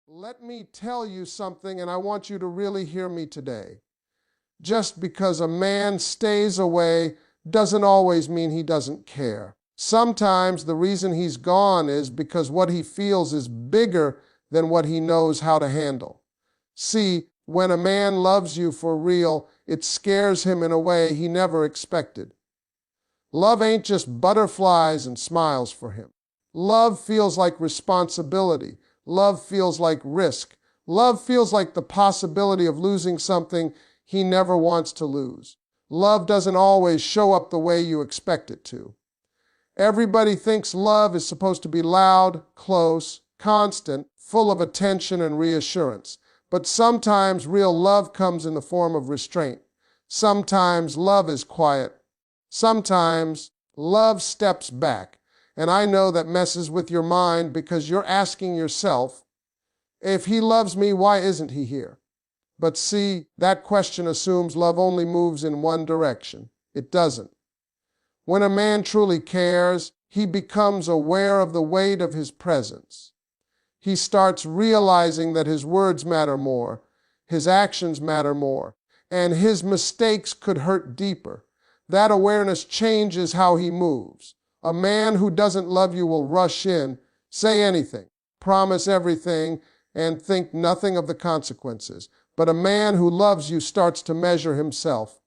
Let me tell you something, and I want you to really hear me today. Just because a man stays away doesn't always mean he doesn't care. Sometimes the reason he's gone is because what he feels is bigger than what he knows how to handle. See, when a man loves you for real, it scares him in a way he never expected. Love ain't just butterflies and smiles for him. Love feels like responsibility. Love feels like risk. Love feels like the possibility of losing something he never wants to lose. Love doesn't always show up the way you expect it to. Everybody thinks love is supposed to be loud, close, constant, full of attention and reassurance. But sometimes real love comes in the form of restraint. Sometimes love is quiet. Sometimes love steps back. And I know that messes with your mind because you're asking yourself, if he loves me, why isn't he here? But see, that question assumes love only moves in one direction. It doesn't. When a man truly cares, he becomes aware of the weight of his presence. He starts realizing that his words matter more, his actions matter more, and his mistakes could hurt deeper. That awareness changes how he moves. A man who doesn't love you will rush in, say anything, promise everything, and think nothing of the consequences. But a man who loves you starts to measure himself.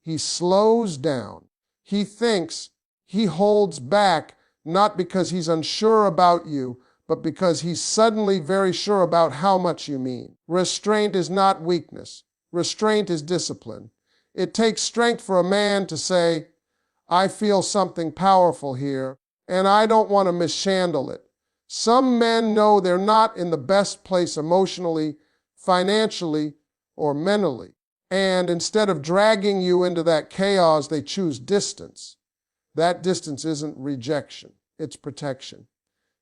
He slows down. He thinks. He holds back, not because he's unsure about you, but because he's suddenly very sure about how much you mean. Restraint is not weakness. Restraint is discipline. It takes strength for a man to say, I feel something powerful here, and I don't want to mishandle it. Some men know they're not in the best place emotionally, financially, or mentally. And instead of dragging you into that chaos, they choose distance. That distance isn't rejection, it's protection.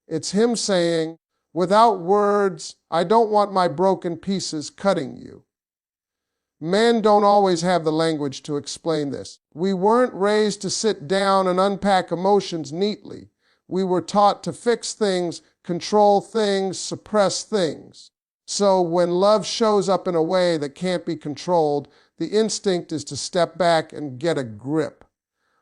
It's him saying, without words, I don't want my broken pieces cutting you. Men don't always have the language to explain this. We weren't raised to sit down and unpack emotions neatly. We were taught to fix things, control things, suppress things. So when love shows up in a way that can't be controlled, the instinct is to step back and get a grip.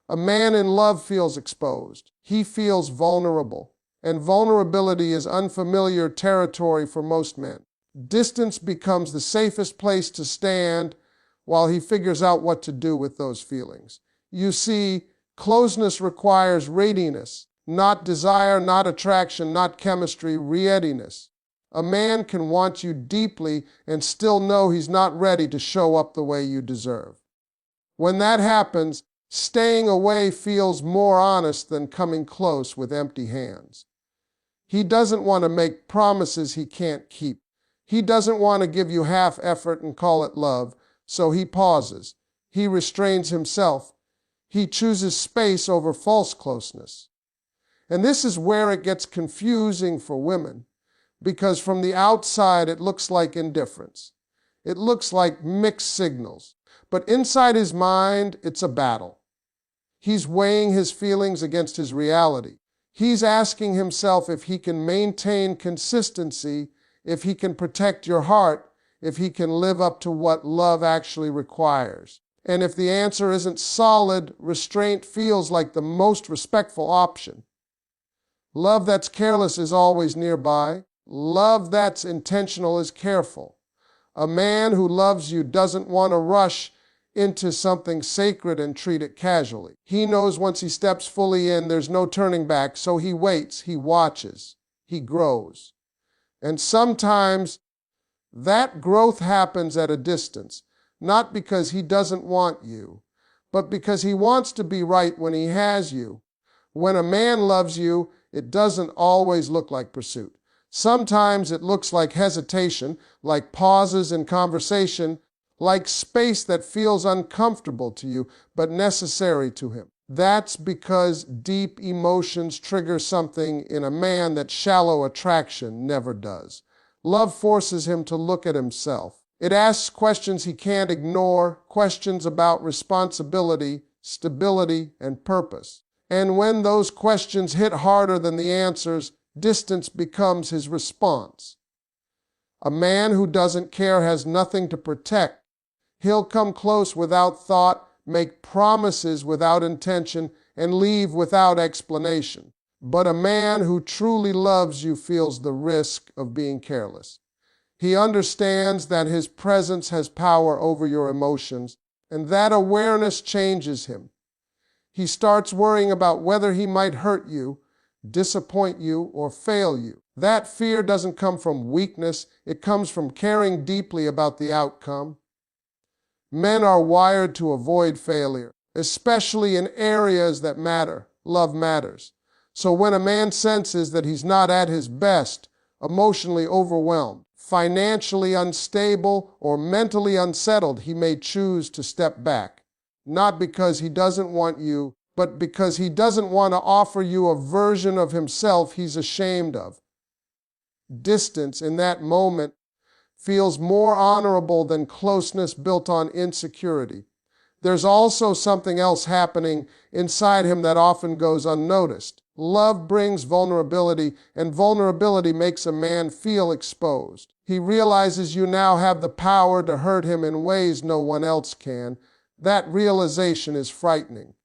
A man in love feels exposed. He feels vulnerable. And vulnerability is unfamiliar territory for most men. Distance becomes the safest place to stand while he figures out what to do with those feelings. You see, closeness requires readiness, not desire, not attraction, not chemistry, readiness. A man can want you deeply and still know he's not ready to show up the way you deserve. When that happens, staying away feels more honest than coming close with empty hands. He doesn't want to make promises he can't keep. He doesn't want to give you half effort and call it love, so he pauses. He restrains himself. He chooses space over false closeness. And this is where it gets confusing for women, because from the outside it looks like indifference. It looks like mixed signals. But inside his mind, it's a battle. He's weighing his feelings against his reality. He's asking himself if he can maintain consistency, if he can protect your heart, if he can live up to what love actually requires. And if the answer isn't solid, restraint feels like the most respectful option. Love that's careless is always nearby. Love that's intentional is careful. A man who loves you doesn't want to rush into something sacred and treat it casually. He knows once he steps fully in, there's no turning back, so he waits, he watches, he grows. And sometimes that growth happens at a distance, not because he doesn't want you, but because he wants to be right when he has you. When a man loves you, it doesn't always look like pursuit. Sometimes it looks like hesitation, like pauses in conversation, like space that feels uncomfortable to you, but necessary to him. That's because deep emotions trigger something in a man that shallow attraction never does. Love forces him to look at himself. It asks questions he can't ignore, questions about responsibility, stability, and purpose. And when those questions hit harder than the answers, distance becomes his response. A man who doesn't care has nothing to protect. He'll come close without thought, make promises without intention, and leave without explanation. But a man who truly loves you feels the risk of being careless. He understands that his presence has power over your emotions, and that awareness changes him. He starts worrying about whether he might hurt you, disappoint you, or fail you. That fear doesn't come from weakness, it comes from caring deeply about the outcome. Men are wired to avoid failure, especially in areas that matter. Love matters. So when a man senses that he's not at his best, emotionally overwhelmed, financially unstable, or mentally unsettled, he may choose to step back. Not because he doesn't want you, but because he doesn't want to offer you a version of himself he's ashamed of. Distance in that moment feels more honorable than closeness built on insecurity. There's also something else happening inside him that often goes unnoticed. Love brings vulnerability, and vulnerability makes a man feel exposed. He realizes you now have the power to hurt him in ways no one else can. That realization is frightening.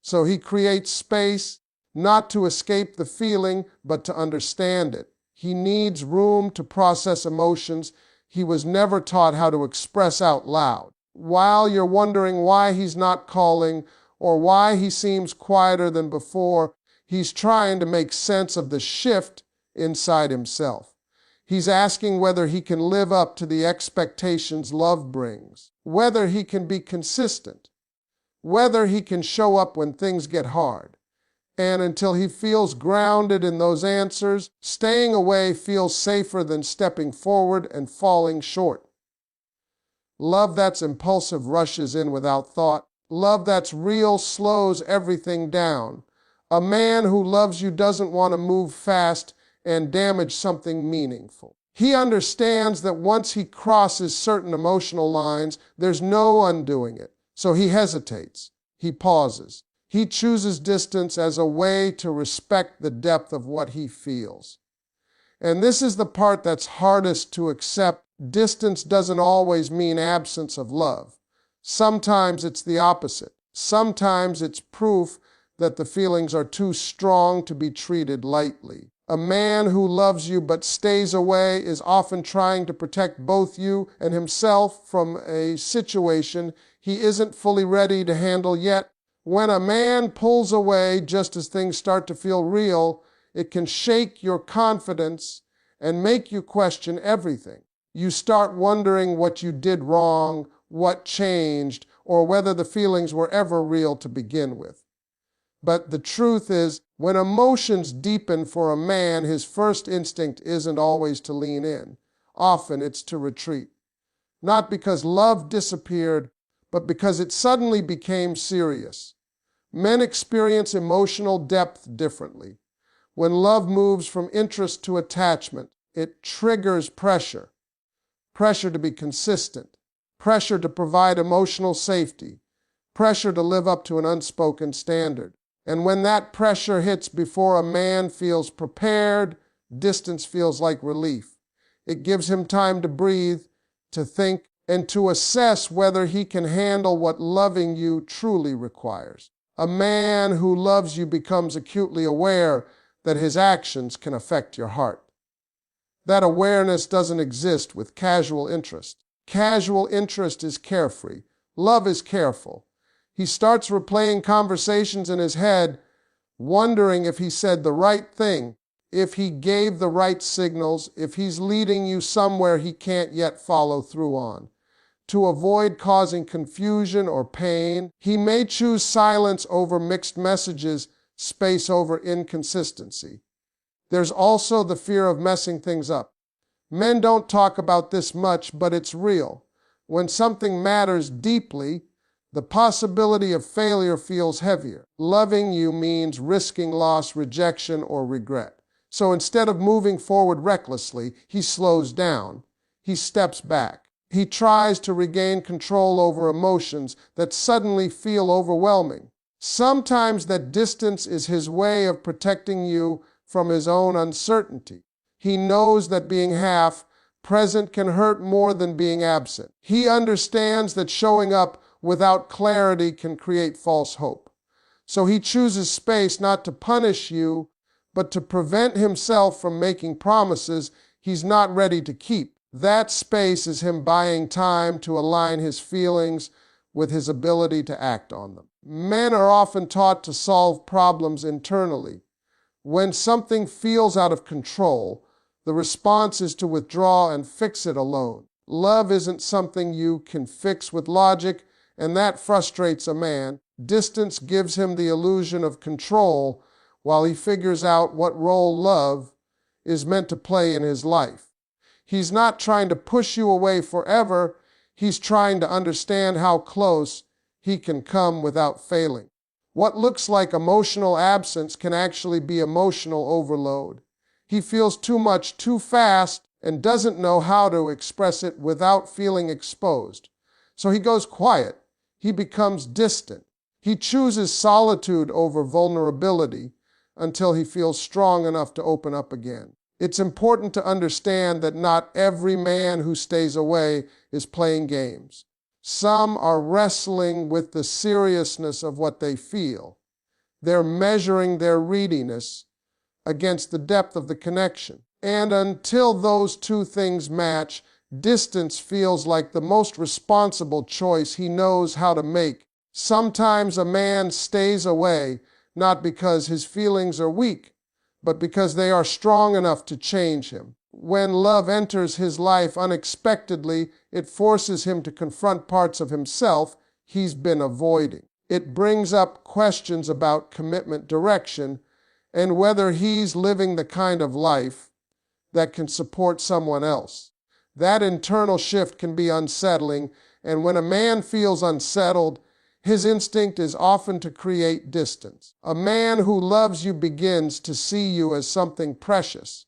So he creates space, not to escape the feeling, but to understand it. He needs room to process emotions he was never taught how to express out loud. While you're wondering why he's not calling or why he seems quieter than before, he's trying to make sense of the shift inside himself. He's asking whether he can live up to the expectations love brings, whether he can be consistent, whether he can show up when things get hard. And until he feels grounded in those answers, staying away feels safer than stepping forward and falling short. Love that's impulsive rushes in without thought. Love that's real slows everything down. A man who loves you doesn't want to move fast and damage something meaningful. He understands that once he crosses certain emotional lines, there's no undoing it. So he hesitates. He pauses. He chooses distance as a way to respect the depth of what he feels. And this is the part that's hardest to accept. Distance doesn't always mean absence of love. Sometimes it's the opposite. Sometimes it's proof that the feelings are too strong to be treated lightly. A man who loves you but stays away is often trying to protect both you and himself from a situation he isn't fully ready to handle yet. When a man pulls away just as things start to feel real, it can shake your confidence and make you question everything. You start wondering what you did wrong, what changed, or whether the feelings were ever real to begin with. But the truth is, when emotions deepen for a man, his first instinct isn't always to lean in. Often it's to retreat. Not because love disappeared, but because it suddenly became serious. Men experience emotional depth differently. When love moves from interest to attachment, it triggers pressure. Pressure to be consistent. Pressure to provide emotional safety. Pressure to live up to an unspoken standard. And when that pressure hits before a man feels prepared, distance feels like relief. It gives him time to breathe, to think, and to assess whether he can handle what loving you truly requires. A man who loves you becomes acutely aware that his actions can affect your heart. That awareness doesn't exist with casual interest. Casual interest is carefree. Love is careful. He starts replaying conversations in his head, wondering if he said the right thing, if he gave the right signals, if he's leading you somewhere he can't yet follow through on. To avoid causing confusion or pain, he may choose silence over mixed messages, space over inconsistency. There's also the fear of messing things up. Men don't talk about this much, but it's real. When something matters deeply, the possibility of failure feels heavier. Loving you means risking loss, rejection, or regret. So instead of moving forward recklessly, he slows down. He steps back. He tries to regain control over emotions that suddenly feel overwhelming. Sometimes that distance is his way of protecting you from his own uncertainty. He knows that being half present can hurt more than being absent. He understands that showing up without clarity can create false hope. So he chooses space not to punish you, but to prevent himself from making promises he's not ready to keep. That space is him buying time to align his feelings with his ability to act on them. Men are often taught to solve problems internally. When something feels out of control, the response is to withdraw and fix it alone. Love isn't something you can fix with logic, and that frustrates a man. Distance gives him the illusion of control while he figures out what role love is meant to play in his life. He's not trying to push you away forever. He's trying to understand how close he can come without failing. What looks like emotional absence can actually be emotional overload. He feels too much too fast and doesn't know how to express it without feeling exposed. So he goes quiet. He becomes distant. He chooses solitude over vulnerability until he feels strong enough to open up again. It's important to understand that not every man who stays away is playing games. Some are wrestling with the seriousness of what they feel. They're measuring their readiness against the depth of the connection. And until those two things match, distance feels like the most responsible choice he knows how to make. Sometimes a man stays away not because his feelings are weak, but because they are strong enough to change him. When love enters his life unexpectedly, it forces him to confront parts of himself he's been avoiding. It brings up questions about commitment, direction, and whether he's living the kind of life that can support someone else. That internal shift can be unsettling, and when a man feels unsettled, his instinct is often to create distance. A man who loves you begins to see you as something precious.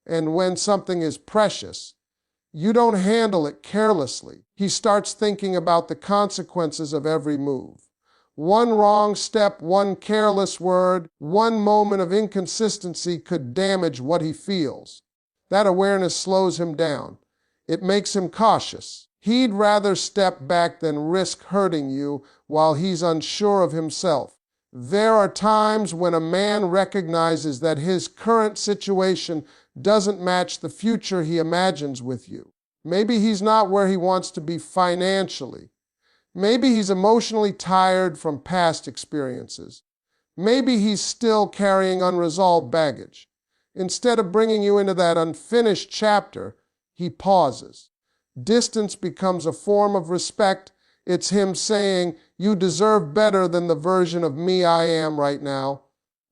And when something is precious, you don't handle it carelessly. He starts thinking about the consequences of every move. One wrong step, one careless word, one moment of inconsistency could damage what he feels. That awareness slows him down. It makes him cautious. He'd rather step back than risk hurting you while he's unsure of himself. There are times when a man recognizes that his current situation doesn't match the future he imagines with you. Maybe he's not where he wants to be financially. Maybe he's emotionally tired from past experiences. Maybe he's still carrying unresolved baggage. Instead of bringing you into that unfinished chapter, he pauses. Distance becomes a form of respect. It's him saying, "You deserve better than the version of me I am right now."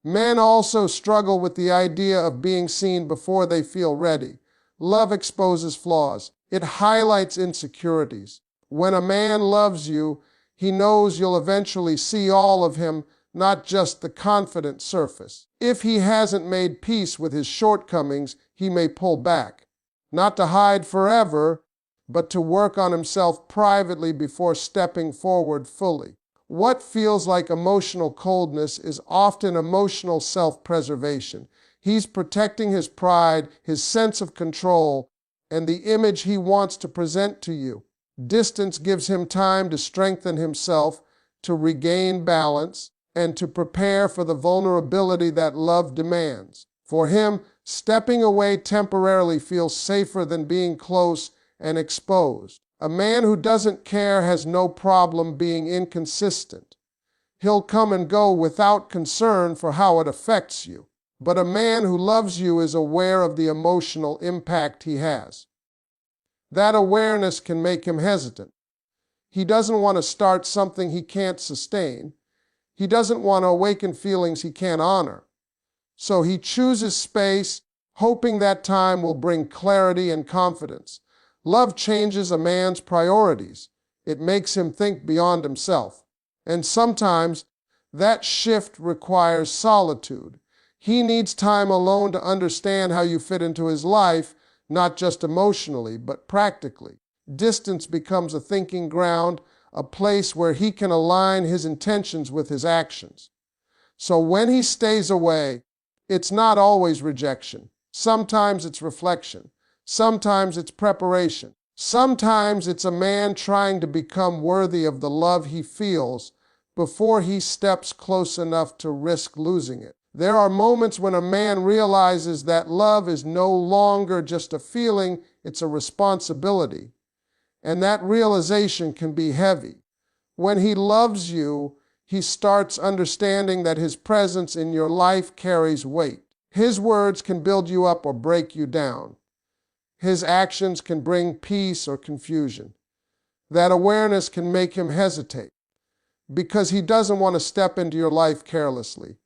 Men also struggle with the idea of being seen before they feel ready. Love exposes flaws. It highlights insecurities. When a man loves you, he knows you'll eventually see all of him, not just the confident surface. If he hasn't made peace with his shortcomings, he may pull back. Not to hide forever, but to work on himself privately before stepping forward fully. What feels like emotional coldness is often emotional self-preservation. He's protecting his pride, his sense of control, and the image he wants to present to you. Distance gives him time to strengthen himself, to regain balance, and to prepare for the vulnerability that love demands. For him, stepping away temporarily feels safer than being close and exposed. A man who doesn't care has no problem being inconsistent. He'll come and go without concern for how it affects you. But a man who loves you is aware of the emotional impact he has. That awareness can make him hesitant. He doesn't want to start something he can't sustain. He doesn't want to awaken feelings he can't honor. So he chooses space, hoping that time will bring clarity and confidence. Love changes a man's priorities. It makes him think beyond himself. And sometimes that shift requires solitude. He needs time alone to understand how you fit into his life, not just emotionally, but practically. Distance becomes a thinking ground, a place where he can align his intentions with his actions. So when he stays away, it's not always rejection. Sometimes it's reflection. Sometimes it's preparation. Sometimes it's a man trying to become worthy of the love he feels before he steps close enough to risk losing it. There are moments when a man realizes that love is no longer just a feeling, it's a responsibility. And that realization can be heavy. When he loves you, he starts understanding that his presence in your life carries weight. His words can build you up or break you down. His actions can bring peace or confusion. That awareness can make him hesitate because he doesn't want to step into your life carelessly.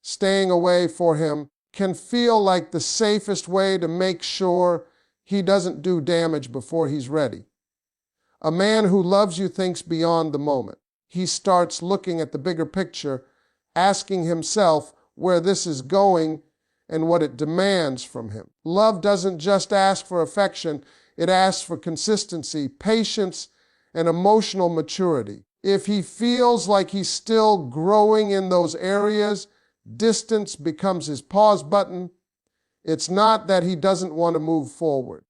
Staying away for him can feel like the safest way to make sure he doesn't do damage before he's ready. A man who loves you thinks beyond the moment. He starts looking at the bigger picture, asking himself where this is going and what it demands from him. Love doesn't just ask for affection, it asks for consistency, patience, and emotional maturity. If he feels like he's still growing in those areas, distance becomes his pause button. It's not that he doesn't want to move forward.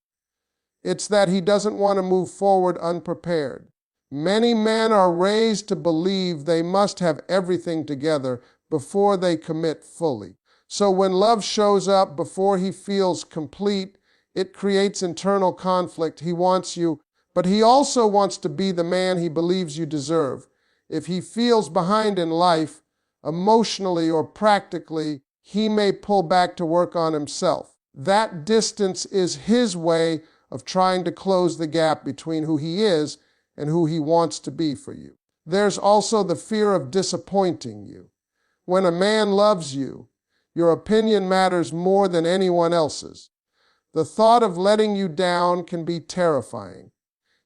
It's that he doesn't want to move forward unprepared. Many men are raised to believe they must have everything together before they commit fully. So when love shows up before he feels complete, it creates internal conflict. He wants you, but he also wants to be the man he believes you deserve. If he feels behind in life, emotionally or practically, he may pull back to work on himself. That distance is his way of trying to close the gap between who he is and who he wants to be for you. There's also the fear of disappointing you. When a man loves you, your opinion matters more than anyone else's. The thought of letting you down can be terrifying.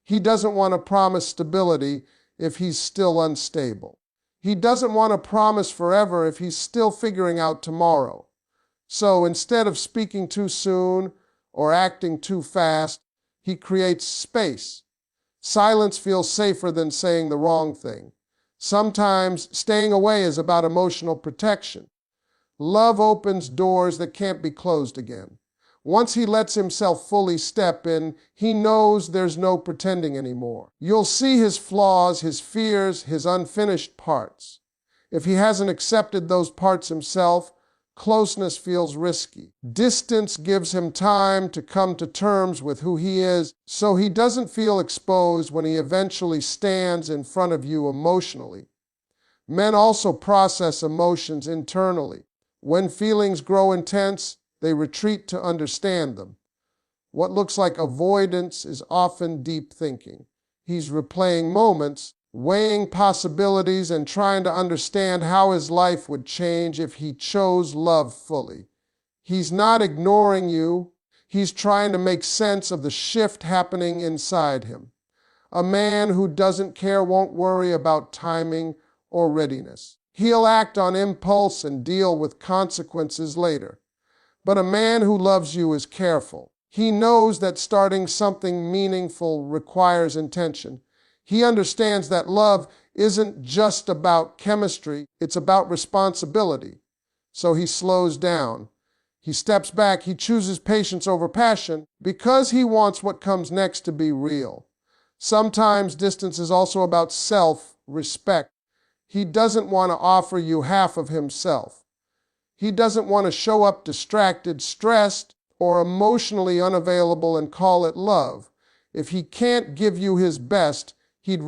He doesn't want to promise stability if he's still unstable. He doesn't want to promise forever if he's still figuring out tomorrow. So instead of speaking too soon or acting too fast, he creates space. Silence feels safer than saying the wrong thing. Sometimes staying away is about emotional protection. Love opens doors that can't be closed again. Once he lets himself fully step in, he knows there's no pretending anymore. You'll see his flaws, his fears, his unfinished parts. If he hasn't accepted those parts himself, closeness feels risky. Distance gives him time to come to terms with who he is, so he doesn't feel exposed when he eventually stands in front of you emotionally. Men also process emotions internally. When feelings grow intense, they retreat to understand them. What looks like avoidance is often deep thinking. He's replaying moments, weighing possibilities, and trying to understand how his life would change if he chose love fully. He's not ignoring you. He's trying to make sense of the shift happening inside him. A man who doesn't care won't worry about timing or readiness. He'll act on impulse and deal with consequences later. But a man who loves you is careful. He knows that starting something meaningful requires intention. He understands that love isn't just about chemistry, it's about responsibility. So he slows down. He steps back. He chooses patience over passion because he wants what comes next to be real. Sometimes distance is also about self-respect. He doesn't want to offer you half of himself. He doesn't want to show up distracted, stressed, or emotionally unavailable and call it love. If he can't give you his best, he'd